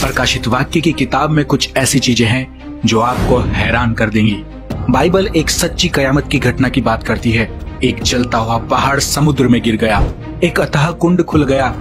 प्रकाशित वाक्य की किताब में कुछ ऐसी चीजें हैं जो आपको हैरान कर देंगी। बाइबल एक सच्ची कयामत की घटना की बात करती है। एक जलता हुआ पहाड़ समुद्र में गिर गया, एक अथाह कुंड खुल गया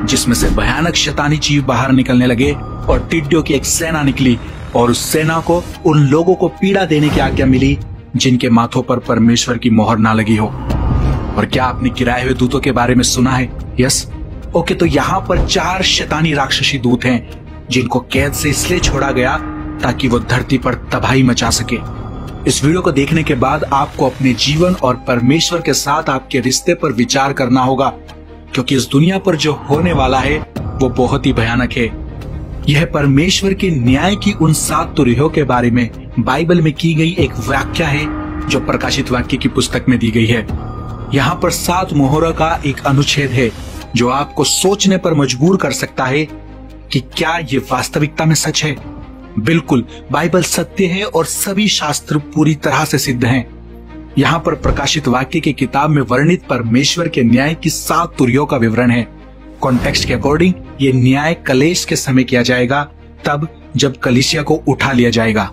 जिसमें से भयानक शैतानी जीव बाहर निकलने लगे और टिड्डियों की एक सेना निकली और उस सेना को उन लोगों को पीड़ा देने की आज्ञा मिली जिनके माथों पर परमेश्वर की मोहर ना लगी हो। और क्या आपने गिराए हुए दूतों के बारे में सुना है? यस। ओके, तो यहाँ पर 4 शैतानी राक्षसी दूत हैं जिनको कैद से इसलिए छोड़ा गया ताकि वो धरती पर तबाही मचा सके। इस वीडियो को देखने के बाद आपको अपने जीवन और परमेश्वर के साथ आपके रिश्ते पर विचार करना होगा, क्योंकि इस दुनिया पर जो होने वाला है वो बहुत ही भयानक है। यह परमेश्वर के न्याय की उन 7 तुरहियों के बारे में बाइबल में की गई एक व्याख्या है जो प्रकाशित वाक्य की पुस्तक में दी गई है। यहाँ पर 7 मोहरों का एक अनुच्छेद है जो आपको सोचने पर मजबूर कर सकता है कि क्या ये वास्तविकता में सच है। बिल्कुल, बाइबल सत्य है और सभी शास्त्र पूरी तरह से सिद्ध हैं। यहाँ पर प्रकाशित वाक्य की किताब में वर्णित परमेश्वर के न्याय की 7 तुरहियों का विवरण है। कॉन्टेक्स्ट के अकॉर्डिंग ये न्याय कलेश के समय किया जाएगा, तब जब कलीसिया को उठा लिया जाएगा।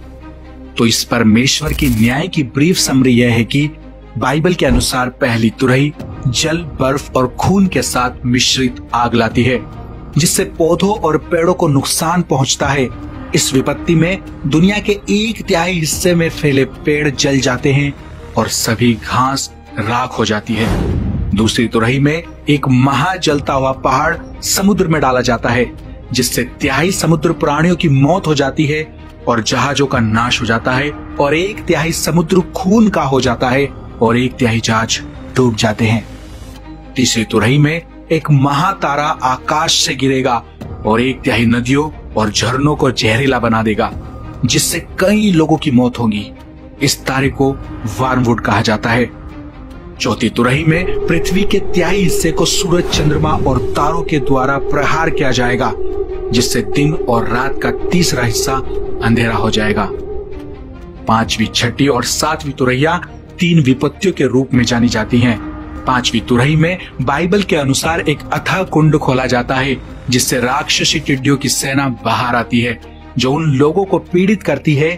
तो इस परमेश्वर की न्याय की ब्रीफ समरी यह है कि बाइबल के अनुसार पहली तुरही जल, बर्फ और खून के साथ मिश्रित आग लाती है जिससे पौधों और पेड़ों को नुकसान पहुंचता है। इस विपत्ति में दुनिया के 1/3 हिस्से में फैले पेड़ जल जाते हैं और सभी घास राख हो जाती है। दूसरी तुरही में एक महा जलता हुआ पहाड़ समुद्र में डाला जाता है जिससे 1/3 समुद्र प्राणियों की मौत हो जाती है और जहाजों का नाश हो जाता है और 1/3 समुद्र खून का हो जाता है और 1/3 जहाज डूब जाते हैं। तीसरी तुरही में एक महातारा आकाश से गिरेगा और 1/3 नदियों और झरनों को जहरीला बना देगा जिससे कई लोगों की मौत होगी। इस तारे को वार्मवुड कहा जाता है। चौथी तुरही में पृथ्वी के 1/3 हिस्से को सूरज, चंद्रमा और तारों के द्वारा प्रहार किया जाएगा जिससे दिन और रात का तीसरा हिस्सा अंधेरा हो जाएगा। 5वीं, 6ठी और 7वीं तुरहियां 3 विपत्तियों के रूप में जानी जाती हैं। 5वीं तुरही में बाइबल के अनुसार एक अथाह कुंड खोला जाता है जिससे राक्षसी टिड्डियों की सेना बाहर आती है जो उन लोगों को पीड़ित करती है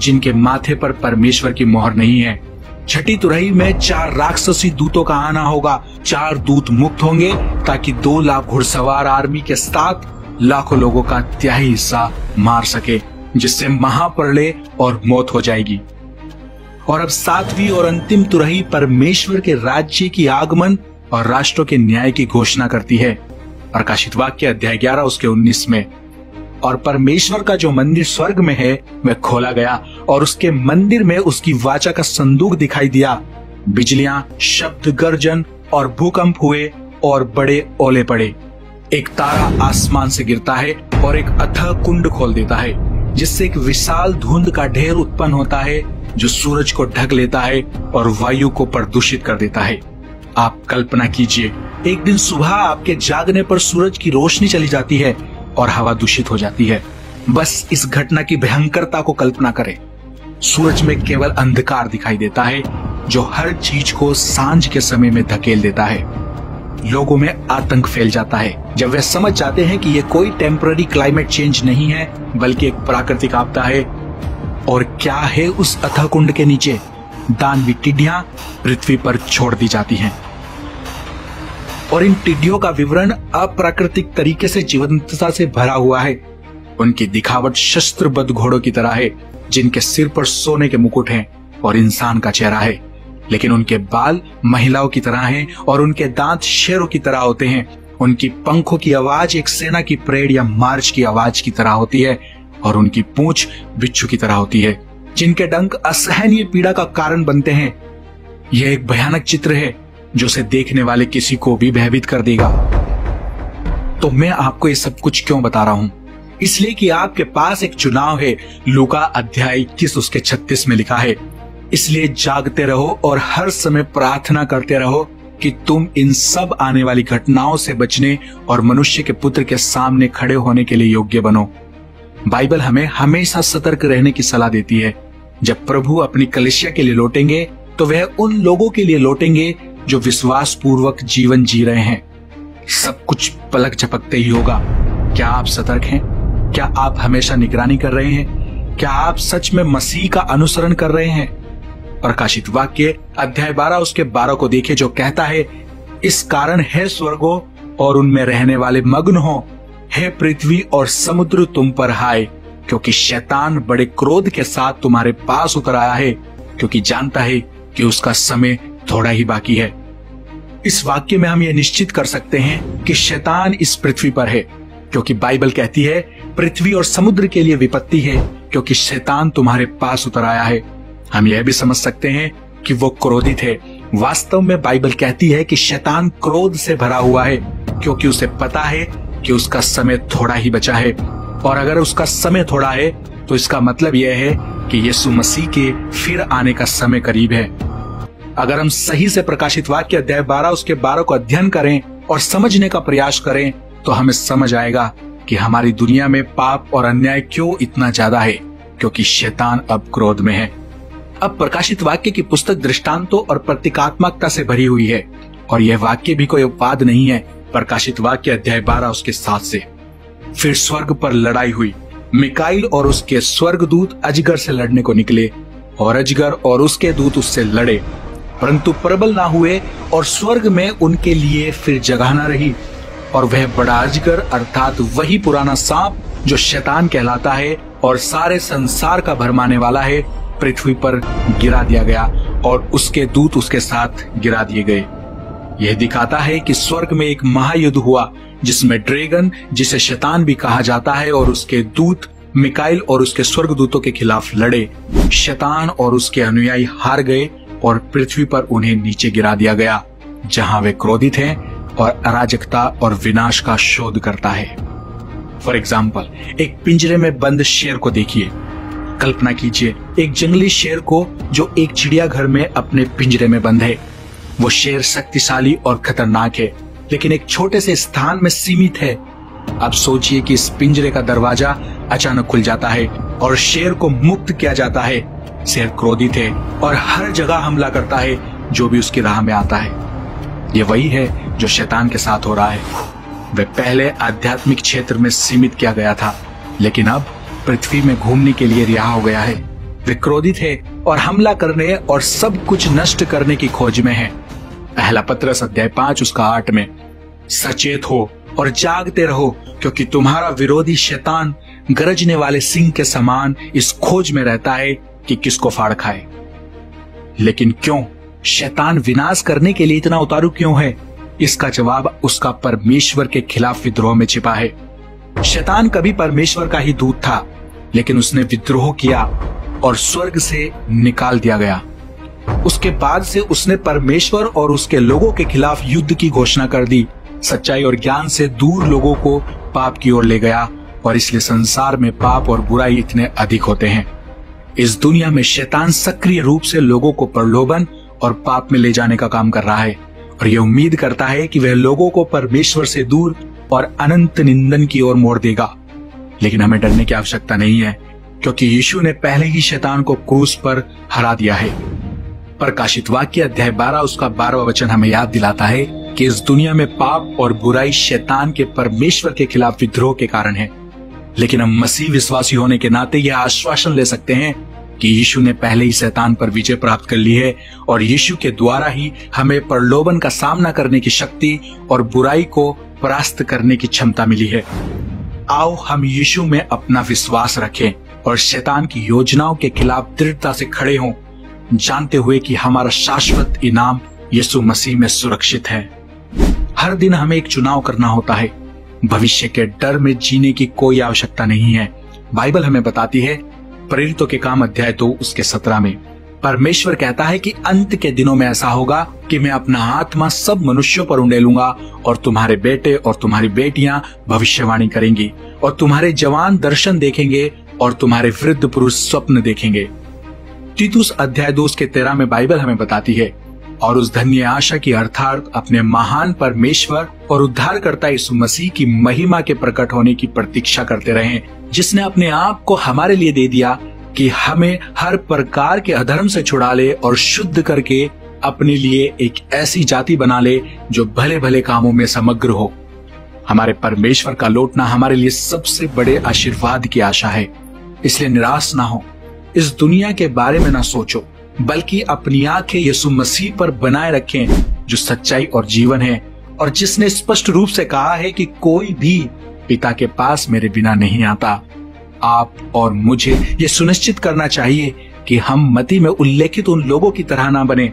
जिनके माथे पर परमेश्वर की मोहर नहीं है। 6ठी तुरही में 4 राक्षसी दूतों का आना होगा। 4 दूत मुक्त होंगे ताकि 2 लाख घुड़सवार आर्मी के साथ लाखों लोगों का 1/3 हिस्सा मार सके जिससे महाप्रलय और मौत हो जाएगी। और अब 7वीं और अंतिम तुरही परमेश्वर के राज्य की आगमन और राष्ट्रों के न्याय की घोषणा करती है। प्रकाशित वाक्य अध्याय 11 उसके 19 में। और परमेश्वर का जो मंदिर स्वर्ग में है वह खोला गया और उसके मंदिर में उसकी वाचा का संदूक दिखाई दिया। बिजलियां, शब्द, गर्जन और भूकंप हुए और बड़े ओले पड़े। एक तारा आसमान से गिरता है और एक अथाह कुंड खोल देता है जिससे एक विशाल धुंध का ढेर उत्पन्न होता है जो सूरज को ढक लेता है और वायु को प्रदूषित कर देता है। आप कल्पना कीजिए, एक दिन सुबह आपके जागने पर सूरज की रोशनी चली जाती है और हवा दूषित हो जाती है। बस इस घटना की भयंकरता को कल्पना करें। सूरज में केवल अंधकार दिखाई देता है जो हर चीज को सांझ के समय में धकेल देता है। लोगों में आतंक फैल जाता है जब वे समझ जाते हैं कि ये कोई टेम्पररी क्लाइमेट चेंज नहीं है बल्कि एक प्राकृतिक आपदा है। और क्या है उस अथाह कुंड के नीचे? दानवी टिड्डियां पृथ्वी पर छोड़ दी जाती हैं। और इन टिड्डियों का विवरण अप्राकृतिक तरीके से जीवंतता से भरा हुआ है। उनकी दिखावट शस्त्रबद्ध घोड़ों की तरह है जिनके सिर पर सोने के मुकुट हैं और इंसान का चेहरा है, लेकिन उनके बाल महिलाओं की तरह हैं और उनके दांत शेरों की तरह होते हैं। उनकी पंखों की आवाज एक सेना की परेड या मार्च की आवाज की तरह होती है और उनकी पूंछ बिच्छू की तरह होती है जिनके डंक असहनीय पीड़ा का कारण बनते हैं। यह एक भयानक चित्र है जो उसे देखने वाले किसी को भी भयभीत कर देगा। तो मैं आपको ये सब कुछ क्यों बता रहा हूं? इसलिए कि आपके पास एक चुनाव है। लूका अध्याय 21 उसके 36 में लिखा है, इसलिए जागते रहो और हर समय प्रार्थना करते रहो कि तुम इन सब आने वाली घटनाओं से बचने और मनुष्य के पुत्र के सामने खड़े होने के लिए योग्य बनो। बाइबल हमें हमेशा सतर्क रहने की सलाह देती है। जब प्रभु अपनी कलीसिया के लिए लौटेंगे तो वह उन लोगों के लिए लौटेंगे जो विश्वास पूर्वक जीवन जी रहे हैं। सब कुछ पलक झपकते ही होगा। क्या आप सतर्क हैं? क्या आप हमेशा निगरानी कर रहे हैं? क्या आप सच में मसीह का अनुसरण कर रहे हैं? प्रकाशित वाक्य अध्याय 12 उसके 12 को देखिए, जो कहता है, इस कारण है स्वर्गों और उनमें रहने वाले मग्न हो, हे पृथ्वी और समुद्र तुम पर हाय, क्योंकि शैतान बड़े क्रोध के साथ तुम्हारे पास उतर आया है, क्योंकि जानता है कि उसका समय थोड़ा ही बाकी है। इस वाक्य में हम यह निश्चित कर सकते हैं कि शैतान इस पृथ्वी पर है, क्योंकि बाइबल कहती है पृथ्वी और समुद्र के लिए विपत्ति है, क्योंकि शैतान तुम्हारे पास उतर आया है। हम यह भी समझ सकते हैं कि वो क्रोधित है। वास्तव में बाइबल कहती है कि शैतान क्रोध से भरा हुआ है, क्योंकि उसे पता है कि उसका समय थोड़ा ही बचा है, और अगर उसका समय थोड़ा है तो इसका मतलब यह है कि यीशु मसीह के फिर आने का समय करीब है। अगर हम सही से प्रकाशित वाक्य अध्याय 12 उसके 12 को अध्ययन करें और समझने का प्रयास करें तो हमें समझ आएगा कि हमारी दुनिया में पाप और अन्याय क्यों इतना ज्यादा है, क्योंकि शैतान अब क्रोध में है। अब प्रकाशित वाक्य की पुस्तक दृष्टांतों और प्रतीकात्मकता से भरी हुई है, और यह वाक्य भी कोई अपवाद नहीं है। प्रकाशित वाक्य अध्याय 12 उसके 7 से, फिर स्वर्ग पर लड़ाई हुई। मिकाइल और उसके स्वर्गदूत अजगर से लड़ने को निकले, और अजगर और उसके दूत उससे लड़े, परंतु प्रबल ना हुए, और स्वर्ग में उनके लिए फिर जगह न रही। और वह बड़ा अजगर अर्थात वही पुराना सांप जो शैतान कहलाता है और सारे संसार का भरमाने वाला है, पृथ्वी पर गिरा दिया गया, और उसके दूत उसके साथ गिरा दिए गए। यह दिखाता है कि स्वर्ग में एक महायुद्ध हुआ, जिसमें ड्रैगन, जिसे शैतान भी कहा जाता है, और उसके दूत मिकाइल और उसके स्वर्गदूतों के खिलाफ लड़े। शैतान और उसके अनुयायी हार गए और पृथ्वी पर उन्हें नीचे गिरा दिया गया, जहां वे क्रोधित हैं और अराजकता और विनाश का शोध करता है। फॉर एग्जाम्पल, एक पिंजरे में बंद शेर को देखिए। कल्पना कीजिए एक जंगली शेर को जो एक चिड़ियाघर में अपने पिंजरे में बंद है। वो शेर शक्तिशाली और खतरनाक है, लेकिन एक छोटे से स्थान में सीमित है। अब सोचिए कि इस पिंजरे का दरवाजा अचानक खुल जाता है और शेर को मुक्त किया जाता है। शेर क्रोधित है और हर जगह हमला करता है जो भी उसकी राह में आता है। ये वही है जो शैतान के साथ हो रहा है। वह पहले आध्यात्मिक क्षेत्र में सीमित किया गया था, लेकिन अब पृथ्वी में घूमने के लिए रिहा हो गया है। वे क्रोधित है और हमला करने और सब कुछ नष्ट करने की खोज में है। पहला पत्रस अध्याय 5 उसका 8 में, सचेत हो और जागते रहो, क्योंकि तुम्हारा विरोधी शैतान गरजने वाले सिंह के समान इस खोज में रहता है कि किसको फाड़ खाए। लेकिन क्यों शैतान विनाश करने के लिए इतना उतारू क्यों है? इसका जवाब उसका परमेश्वर के खिलाफ विद्रोह में छिपा है। शैतान कभी परमेश्वर का ही दूत था, लेकिन उसने विद्रोह किया और स्वर्ग से निकाल दिया गया। उसके बाद से उसने परमेश्वर और उसके लोगों के खिलाफ युद्ध की घोषणा कर दी। सच्चाई और ज्ञान से दूर लोगों को पाप की ओर ले गया, और इसलिए संसार में पाप और बुराई इतने अधिक होते हैं। इस दुनिया में शैतान सक्रिय रूप से लोगों को प्रलोभन और पाप में ले जाने का काम कर रहा है, और यह उम्मीद करता है कि वह लोगों को परमेश्वर से दूर और अनंत निंदन की ओर मोड़ देगा। लेकिन हमें डरने की आवश्यकता नहीं है, क्योंकि यीशु ने पहले ही शैतान को क्रूस पर हरा दिया है। प्रकाशित वाक्य अध्याय 12 उसका 12वां वचन हमें याद दिलाता है कि इस दुनिया में पाप और बुराई शैतान के परमेश्वर के खिलाफ विद्रोह के कारण है। लेकिन हम मसीह विश्वासी होने के नाते यह आश्वासन ले सकते हैं कि यीशु ने पहले ही शैतान पर विजय प्राप्त कर ली है, और यीशु के द्वारा ही हमें प्रलोभन का सामना करने की शक्ति और बुराई को परास्त करने की क्षमता मिली है। आओ हम यीशु में अपना विश्वास रखें और शैतान की योजनाओं के खिलाफ दृढ़ता से खड़े हों, जानते हुए कि हमारा शाश्वत इनाम यीशु मसीह में सुरक्षित है। हर दिन हमें एक चुनाव करना होता है। भविष्य के डर में जीने की कोई आवश्यकता नहीं है। बाइबल हमें बताती है, प्रेरितों के काम अध्याय 2 उसके 17 में, परमेश्वर कहता है कि अंत के दिनों में ऐसा होगा कि मैं अपना आत्मा सब मनुष्यों पर उंडेलूंगा, और तुम्हारे बेटे और तुम्हारी बेटियां भविष्यवाणी करेंगी, और तुम्हारे जवान दर्शन देखेंगे, और तुम्हारे वृद्ध पुरुष स्वप्न देखेंगे। तीतुस अध्याय 2 उसके 13 में बाइबल हमें बताती है, और उस धन्य आशा की अर्थात अपने महान परमेश्वर और उद्धारकर्ता यीशु मसीह की महिमा के प्रकट होने की प्रतीक्षा करते रहें, जिसने अपने आप को हमारे लिए दे दिया कि हमें हर प्रकार के अधर्म से छुड़ा ले और शुद्ध करके अपने लिए एक ऐसी जाति बना ले जो भले भले कामों में समग्र हो। हमारे परमेश्वर का लौटना हमारे लिए सबसे बड़े आशीर्वाद की आशा है। इसलिए निराश ना हो, इस दुनिया के बारे में ना सोचो, बल्कि अपनी आंखें यीशु मसीह पर बनाए रखें, जो सच्चाई और जीवन है और जिसने स्पष्ट रूप से कहा है कि कोई भी पिता के पास मेरे बिना नहीं आता। आप और मुझे ये सुनिश्चित करना चाहिए कि हम मत्ती में उल्लेखित उन लोगों की तरह ना बने,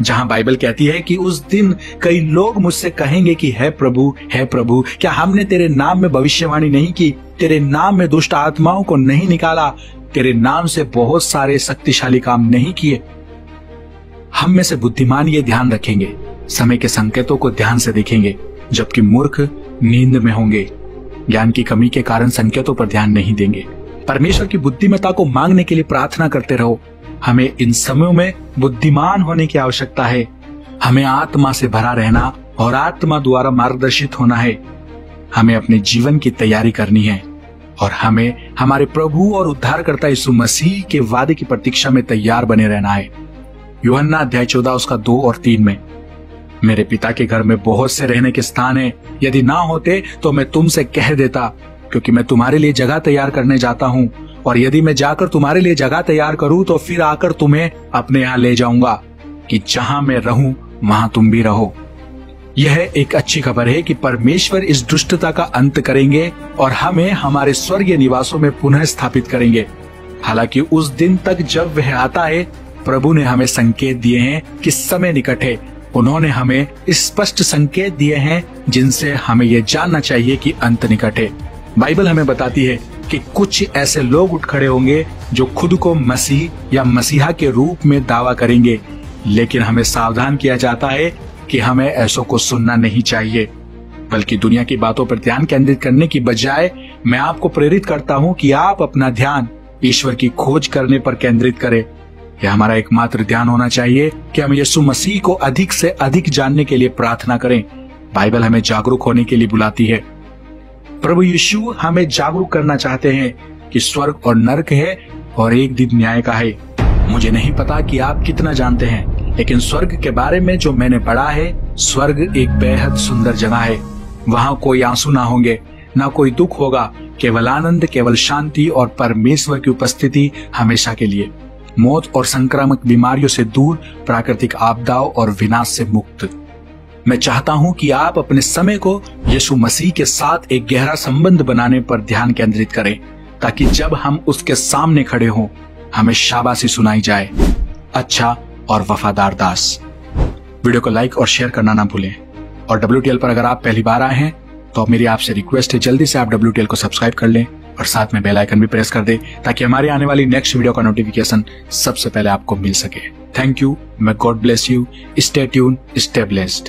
जहां बाइबल कहती है कि उस दिन कई लोग मुझसे कहेंगे कि हे प्रभु, क्या हमने तेरे नाम में भविष्यवाणी नहीं की, तेरे नाम में दुष्ट आत्माओं को नहीं निकाला, तेरे नाम से बहुत सारे शक्तिशाली काम नहीं किए। हम में से बुद्धिमान ये ध्यान रखेंगे, समय के संकेतों को ध्यान से देखेंगे, जबकि मूर्ख नींद में होंगे, ज्ञान की कमी के कारण संकेतों पर ध्यान नहीं देंगे। परमेश्वर की बुद्धिमत्ता को मांगने के लिए प्रार्थना करते रहो। हमें इन समयों में बुद्धिमान होने की आवश्यकता है। हमें आत्मा से भरा रहना और आत्मा द्वारा मार्गदर्शित होना है। हमें अपने जीवन की तैयारी करनी है और हमें हमारे प्रभु और उद्धारकर्ता यीशु मसीह के वादे की प्रतीक्षा में तैयार बने रहना है। यूहन्ना अध्याय 14 उसका 2 और 3 में, मेरे पिता के घर में बहुत से रहने के स्थान हैं, यदि ना होते तो मैं तुमसे कह देता, क्योंकि मैं तुम्हारे लिए जगह तैयार करने जाता हूँ, और यदि मैं जाकर तुम्हारे लिए जगह तैयार करूँ तो फिर आकर तुम्हें अपने यहाँ ले जाऊंगा, कि जहां मैं रहूं वहां तुम भी रहो। यह एक अच्छी खबर है कि परमेश्वर इस दुष्टता का अंत करेंगे और हमें हमारे स्वर्गीय निवासों में पुनः स्थापित करेंगे। हालांकि उस दिन तक जब वह आता है, प्रभु ने हमें संकेत दिए हैं कि समय निकट है। उन्होंने हमें स्पष्ट संकेत दिए हैं जिनसे हमें यह जानना चाहिए कि अंत निकट है। बाइबल हमें बताती है कि कुछ ऐसे लोग उठ खड़े होंगे जो खुद को मसीह या मसीहा के रूप में दावा करेंगे, लेकिन हमें सावधान किया जाता है कि हमें ऐसों को सुनना नहीं चाहिए, बल्कि दुनिया की बातों पर ध्यान केंद्रित करने की बजाय मैं आपको प्रेरित करता हूं कि आप अपना ध्यान ईश्वर की खोज करने पर केंद्रित करें। यह हमारा एकमात्र ध्यान होना चाहिए कि हम यीशु मसीह को अधिक से अधिक जानने के लिए प्रार्थना करें। बाइबल हमें जागरूक होने के लिए बुलाती है। प्रभु यीशु हमें जागरूक करना चाहते हैं कि स्वर्ग और नरक है और एक दिन न्याय का है। मुझे नहीं पता कि आप कितना जानते हैं, लेकिन स्वर्ग के बारे में जो मैंने पढ़ा है, स्वर्ग एक बेहद सुंदर जगह है। वहां कोई आंसू ना होंगे, ना कोई दुख होगा, केवल आनंद, केवल शांति और परमेश्वर की उपस्थिति हमेशा के लिए। मौत और संक्रामक बीमारियों से दूर, प्राकृतिक आपदाओं और विनाश से मुक्त। मैं चाहता हूं कि आप अपने समय को यीशु मसीह के साथ एक गहरा संबंध बनाने पर ध्यान केंद्रित करें, ताकि जब हम उसके सामने खड़े हों, हमें शाबाशी सुनाई जाए, अच्छा और वफादार दास। वीडियो को लाइक और शेयर करना ना भूलें। और WTL पर अगर आप पहली बार आए हैं तो मेरी आपसे रिक्वेस्ट है, जल्दी से आप WTL को सब्सक्राइब कर लें और साथ में बेल आइकन भी प्रेस कर दें, ताकि हमारी आने वाली नेक्स्ट वीडियो का नोटिफिकेशन सबसे पहले आपको मिल सके। Thank you. May God bless you. Stay tune, stay blessed.